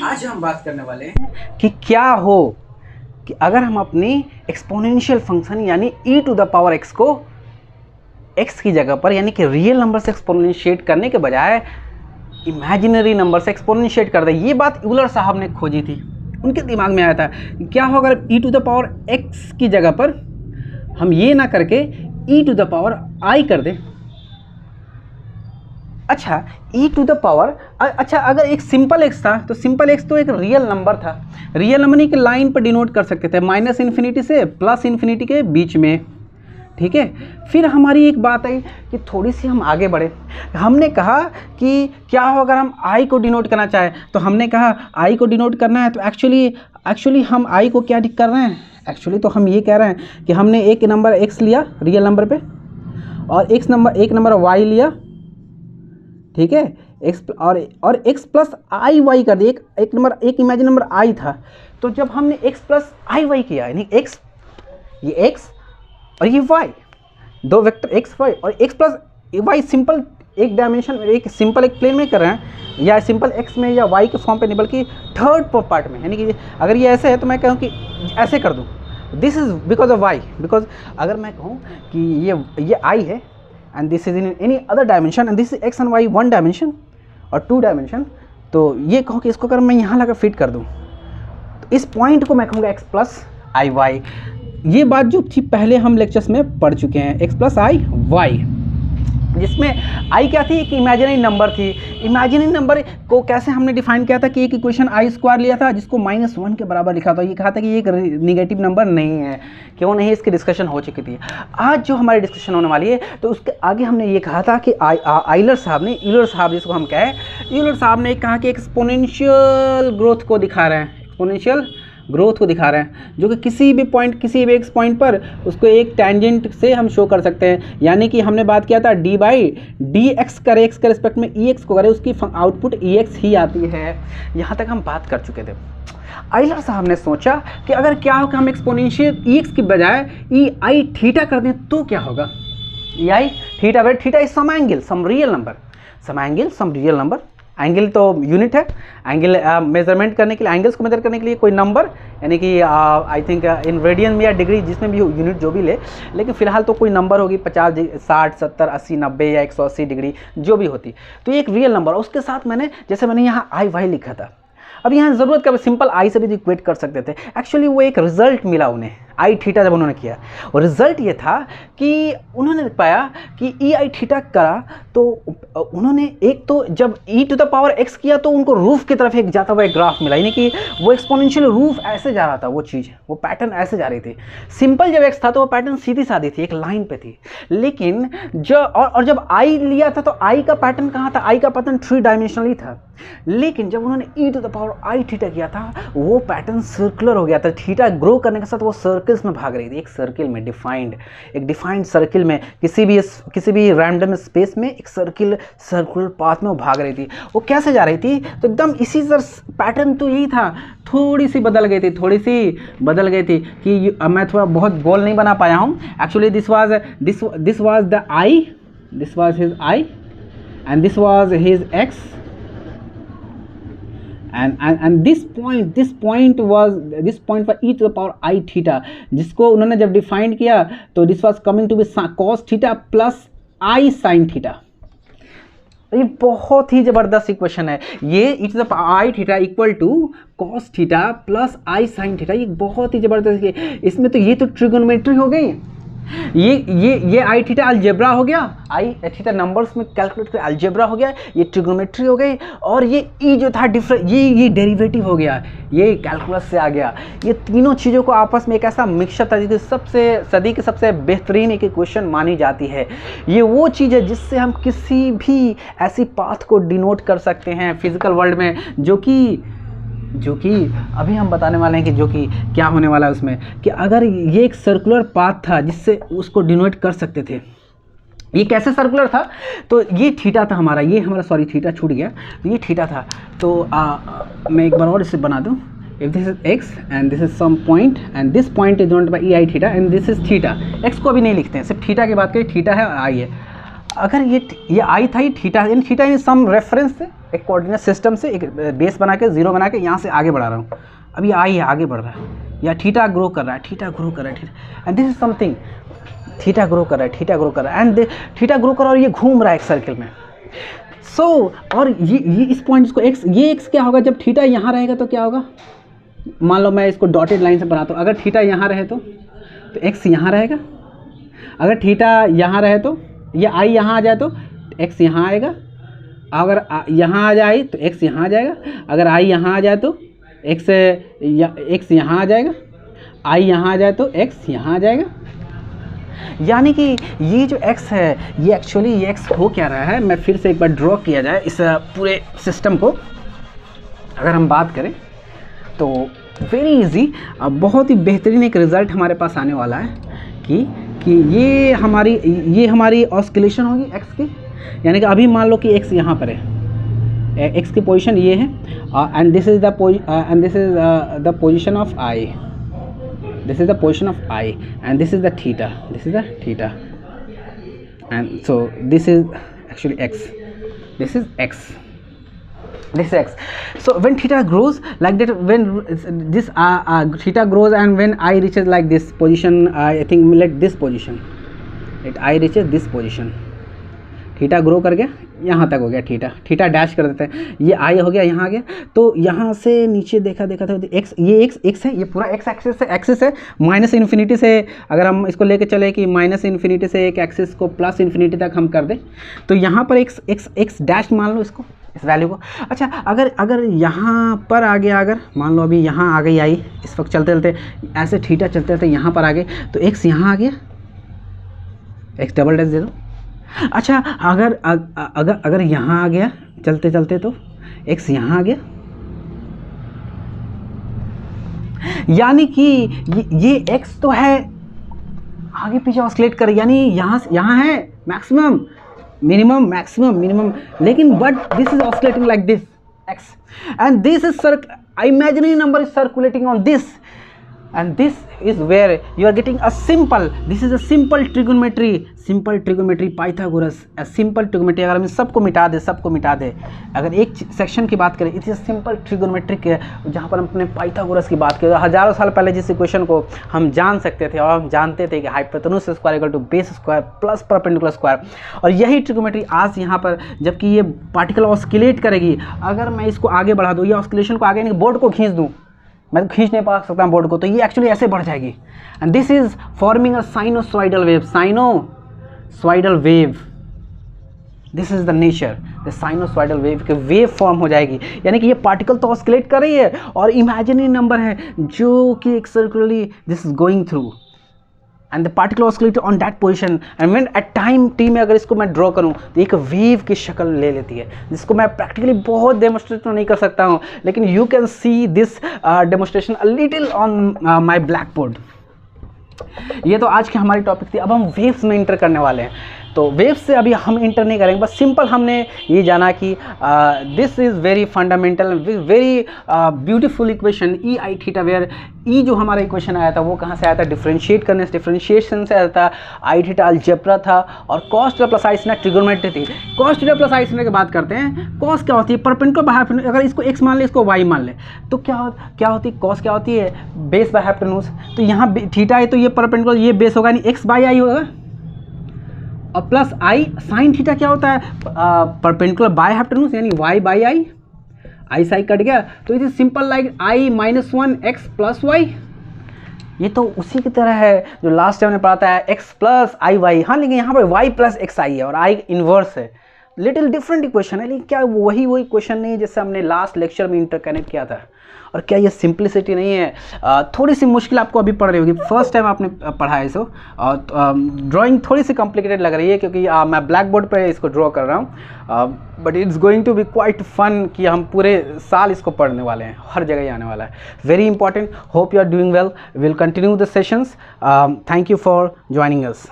आज हम बात करने वाले हैं कि क्या हो कि अगर हम अपनी एक्सपोनेंशियल फंक्शन यानी e to the power x को x की जगह पर यानी कि रियल नंबर से एक्सपोनेंशिएट करने के बजाय इमेजिनरी नंबर से एक्सपोनेंशिएट कर दे। ये बात यूलर साहब ने खोजी थी, उनके दिमाग में आया था क्या हो अगर e to the power x की जगह पर हम ये ना करके e to the power i कर दें। अच्छा, e टू द पावर अच्छा अगर एक सिंपल x था तो सिंपल x तो एक रियल नंबर था। रियल नंबर नहीं कि लाइन पर डिनोट कर सकते थे माइनस इन्फिनिटी से प्लस इन्फिनिटी के बीच में, ठीक है। फिर हमारी एक बात आई कि थोड़ी सी हम आगे बढ़े, हमने कहा कि क्या हो अगर हम i को डिनोट करना चाहें, तो हमने कहा i को डिनोट करना है तो एक्चुअली हम i को क्या कर रहे हैं, एक्चुअली तो हम ये कह रहे हैं कि हमने एक नंबर x लिया रियल नंबर पे और एक नंबर y लिया, ठीक है, x और x प्लस आई वाई कर दिया। एक इमेजिन नंबर i था, तो जब हमने x प्लस आई वाई किया यानी x ये x और ये y, दो वेक्टर x y और x प्लस y सिंपल एक डायमेंशन एक सिंपल एक प्लेन में कर रहे हैं या सिंपल x में या y के फॉर्म पे नहीं बल्कि थर्ड पार्ट में, यानी कि अगर ये ऐसे है तो मैं कहूँ कि ऐसे कर दूँ, this is because of y। Because अगर मैं कहूँ कि ये i है and this is in any other dimension and this is x and y one dimension और टू डायमेंशन, तो ये कहूँ कि इसको अगर मैं यहाँ लगा फिट कर दूँ तो इस पॉइंट को मैं कहूँगा x प्लस आई वाई। ये बात जो थी पहले हम लेक्चर्स में पढ़ चुके हैं, x प्लस आई वाई, जिसमें i क्या थी, एक इमेजिनरी नंबर थी। इमेजिनरी नंबर को कैसे हमने डिफाइन किया था कि एक इक्वेशन i स्क्वायर लिया था जिसको -1 के बराबर लिखा था, ये कहा था कि ये एक निगेटिव नंबर नहीं है, क्यों नहीं, इसकी डिस्कशन हो चुकी थी। आज जो हमारी डिस्कशन होने वाली है तो उसके आगे हमने ये कहा था कि यूलर साहब जिसको हम कहें, यूलर साहब ने कहा कि एक्सपोनेंशियल ग्रोथ को दिखा रहे हैं, एक्सपोनेंशियल ग्रोथ को दिखा रहे हैं जो कि किसी भी एक पॉइंट पर उसको एक टेंजेंट से हम शो कर सकते हैं। यानी कि हमने बात किया था डी बाई डी एक्स करे एक्स के रिस्पेक्ट में ई एक्स को करे उसकी आउटपुट ई एक्स ही आती है। यहाँ तक हम बात कर चुके थे। यूलर साहब ने सोचा कि अगर क्या हो कि हम एक्सपोनेंशियल ई एक्स की बजाय ई आई थीटा कर दें तो क्या होगा। E I theta where theta is some angle some real number, angle तो यूनिट है, एंगल मेजरमेंट करने के लिए, एंगल्स को मेजर करने के लिए कोई नंबर यानी कि आई थिंक इन रेडियन में या डिग्री जिसमें भी यूनिट जो भी ले, लेकिन फिलहाल तो कोई नंबर होगी 50 60 70 80 90 या 180 डिग्री जो भी होती, तो ये एक रियल नंबर। उसके साथ मैंने यहाँ आई वाई लिखा था। अब यहाँ ज़रूरत का सिंपल आई से भी इक्वेट कर सकते थे। एक्चुअली वो एक रिजल्ट मिला उन्हें आई थीटा जब उन्होंने किया, और रिजल्ट ये था कि उन्होंने पाया कि ई आई थीटा करा तो उन्होंने एक तो जब ई टू द पावर एक्स किया तो उनको रूफ की तरफ एक जाता हुआ एक ग्राफ मिला, यानी कि वो एक्सपोनेंशियल रूफ ऐसे जा रहा था, वो चीज़ वो पैटर्न ऐसे जा रही थी। सिंपल जब एक्स था तो वो पैटर्न सीधी सादी थी, एक लाइन पे थी, लेकिन जब आई लिया था तो आई का पैटर्न कहाँ था, आई का पैटर्न 3 डायमेंशनली था, लेकिन जब उन्होंने e to the power i theta किया था वो पैटर्न सर्कुलर हो गया था। थीटा ग्रो करने के साथ वो सर्कल्स में भाग रही थी, एक सर्किल में डिफाइंड सर्किल में, किसी भी रैंडम स्पेस में एक सर्कुलर पाथ में वो भाग रही थी। वो कैसे जा रही थी, तो एकदम इसी पैटर्न तो यही था, थोड़ी सी बदल गई थी कि मैं थोड़ा बहुत गोल नहीं बना पाया हूँ। Actually this was the I, this was his I and this was his ex and this point was e to the power I theta, जिसको उन्होंने जब डिफाइन किया तो this was coming to be cos theta plus I sin theta। ये बहुत ही ज़बरदस्त equation है, ये e to the power I theta equal to cos theta plus I sin theta, ये बहुत ही ज़बरदस्त है। इसमें तो ये तो ट्रिगोनोमेट्री हो गई, ये आई थीटा अलजेब्रा हो गया, आई थीटा नंबर्स में कैलकुलेट कर अलजेब्रा हो गया, ये ट्रिगोनोमेट्री हो गई, और ये ई जो था डिफरेंट ये डेरिवेटिव हो गया, ये कैलकुलस से आ गया। ये तीनों चीज़ों को आपस में एक ऐसा मिक्सचर था जिसकी सदी की सबसे बेहतरीन एक इक्वेशन मानी जाती है। ये वो चीज़ है जिससे हम किसी भी ऐसी पाथ को डिनोट कर सकते हैं फिजिकल वर्ल्ड में, जो कि अभी हम बताने वाले हैं कि जो कि क्या होने वाला है उसमें, कि अगर ये एक सर्कुलर पाथ था जिससे उसको डिनोट कर सकते थे। ये कैसे सर्कुलर था, तो ये थीटा था हमारा, थीटा छूट गया, तो ये थीटा था। तो मैं एक बार और इसे बना दूँ, if this is x and this is some point and this point is denoted by E I theta and this is theta. x को अभी नहीं लिखते हैं, सिर्फ थीटा की बात करें, थीटा है और आई है। अगर ये आई था, ये theta, in theta in some reference से, एक कोऑर्डिनेट सिस्टम से एक बेस बना के, जीरो बना के यहाँ से आगे बढ़ा रहा हूँ। अब ये आई है, आगे बढ़ रहा है, या थीटा ग्रो कर रहा है, थीटा ग्रो कर रहा है, theta, and this is something, theta grow कर रहा है, थीटा ग्रो कर रहा है, एंड थीटा ग्रो कर रहा है, और ये घूम रहा है एक सर्किल में। सो और ये इस पॉइंट को एक्स, ये एक्स क्या होगा जब थीटा यहाँ रहेगा तो क्या होगा, मान लो मैं इसको डॉटेड लाइन से बनाता हूँ, अगर थीटा यहाँ रहे तो एक्स यहाँ रहेगा, अगर थीटा यहाँ रहे तो ये आई यहाँ आ जाए तो एक्स यहाँ आएगा, अगर यहाँ आ जाए तो एक्स यहाँ आ जाएगा, अगर आई यहाँ आ जाए तो एक्स यहाँ आ जाएगा, आई यहाँ आ जाए तो एक्स यहाँ आ जाएगा। यानी कि ये जो x है, ये एक्चुअली ये x हो क्या रहा है, मैं फिर से एक बार ड्रॉ किया जाए इस पूरे सिस्टम को, अगर हम बात करें तो वेरी इजी, बहुत ही बेहतरीन एक रिज़ल्ट हमारे पास आने वाला है कि ये हमारी ऑस्किलेशन होगी x की। यानी कि अभी मान लो कि x यहाँ पर है, x की पोजीशन ये है, and this is the position of i, this is the position of I, and this is the theta, this is the theta, and so this is actually x, this is x, this is x. So when theta grows like that, when this theta grows, and when I reaches like this position, I think let this position, let I reaches this position, theta grow कर गया, यहाँ तक हो गया theta dash कर देते हैं, ये आई हो गया, यहाँ आ गया, तो यहाँ से नीचे देखा था एक्स, ये एक्स है, ये पूरा एक्स एक्सिस है, माइनस इन्फिनिटी से अगर हम इसको लेके चले कि माइनस इन्फिनिटी से एक एक्सिस को प्लस इन्फिनिटी तक हम कर दें, तो यहाँ पर एक्स डैश मान लो इसको, इस वैल्यू को। अच्छा, अगर यहाँ पर आ गया, अगर मान लो अभी यहाँ आ गई आई, इस वक्त चलते चलते ऐसे थीटा चलते यहाँ पर आ गए, तो एक्स यहाँ आ गया, एक्स डबल डैश दे दो। अच्छा, अगर यहाँ आ गया चलते चलते तो x यहाँ आ गया, यानी कि ये x तो है आगे पीछे ऑस्किलेट कर, यानी यहाँ है मैक्सिमम मिनिमम, लेकिन but this is oscillating like this x, and this is imaginary number is circulating on this, and this is where you are getting a simple, this is a simple trigonometry Pythagoras, a simple trigonometry। अगर हम सबको मिटा दे, अगर एक section की बात करें, it is simple trigonometric, जहाँ पर हम अपने पाइथागोरस की बात करें, हज़ारों साल पहले जिस इक्वेशन को हम जान सकते थे, और हम जानते थे कि hypotenuse square equal to base square plus perpendicular square, और यही ट्रिगोनोमेट्री आज यहाँ पर, जबकि ये पार्टिकल ऑस्किलेट करेगी, अगर मैं इसको आगे बढ़ा दूँ, ये ऑस्किलेशन को आगे बोर्ड को खींच दूँ, मैं तो खींच नहीं पा सकता बोर्ड को, तो ये एक्चुअली ऐसे बढ़ जाएगी, and this is forming a sinusoidal wave, this is the nature, the sinusoidal wave के वेव फॉर्म हो जाएगी। यानी कि ये पार्टिकल तो ऑस्किलेट कर रही है, और इमेजिनरी नंबर है जो कि एक circularly this is going through, and the particle oscillate on that position, and when at time t में अगर इसको मैं ड्रॉ करूँ तो एक वेव की शक्ल ले लेती है, जिसको मैं प्रैक्टिकली बहुत डेमोस्ट्रेट तो नहीं कर सकता हूँ, लेकिन you can see this demonstration a little on my black board. ये तो आज की हमारी टॉपिक थी। अब हम वेव्स में इंटर करने वाले हैं, तो वेव्स से अभी हम इंटर नहीं करेंगे, बस सिंपल हमने ये जाना कि this is very fundamental, very beautiful equation e I theta, where e जो हमारा इक्वेशन आया था वो कहाँ से आया था, डिफरेंशिएशन से आया था, आई थीटा अलजेब्रा था, और कॉस थीटा प्लस आई ना ट्रिगोनोमेट्री थी। कॉस थीटा प्लस आई की बात करते हैं, कॉस क्या होती है, परपेंडिकुलर बाय हाइपोटेन्यूज, अगर इसको एक्स मान ले, इसको वाई मान ले, तो क्या होती है, कॉस क्या होती है, बेस बाय हाइपोटेन्यूज, तो यहाँ थीटा है तो ये परपेंडिकुलर, ये बेस होगा, नहीं एक्स बाई आई होगा, और प्लस आई साइन थीटा क्या होता है, परपेंडिकुलर बाय हाइपोटेन्यूज, यानी वाई बाई आई साई कट गया, तो it is simple like I -1 X plus Y. ये तो उसी की तरह है जो लास्ट टाइम हमने पढ़ा था एक्स प्लस आई वाई, हाँ, लेकिन यहाँ पर वाई प्लस एक्स आई है और आई इन्वर्स है, लिटिल डिफरेंट इक्वेशन है, लेकिन क्या वही क्वेश्चन नहीं है जैसे हमने लास्ट लेक्चर में इंटरकनेक्ट किया था। और क्या ये सिंप्लिसिटी नहीं है, थोड़ी सी मुश्किल आपको अभी पड़ रही होगी, फर्स्ट टाइम आपने पढ़ा है इसको, और ड्राइंग थोड़ी सी कॉम्प्लिकेटेड लग रही है क्योंकि मैं ब्लैक बोर्ड पर इसको ड्रॉ कर रहा हूँ, but it's going to be quite fun कि हम पूरे साल इसको पढ़ने वाले हैं, हर जगह ही आने वाला है। Very important, hope you are doing well, will continue the sessions, thank you for joining us.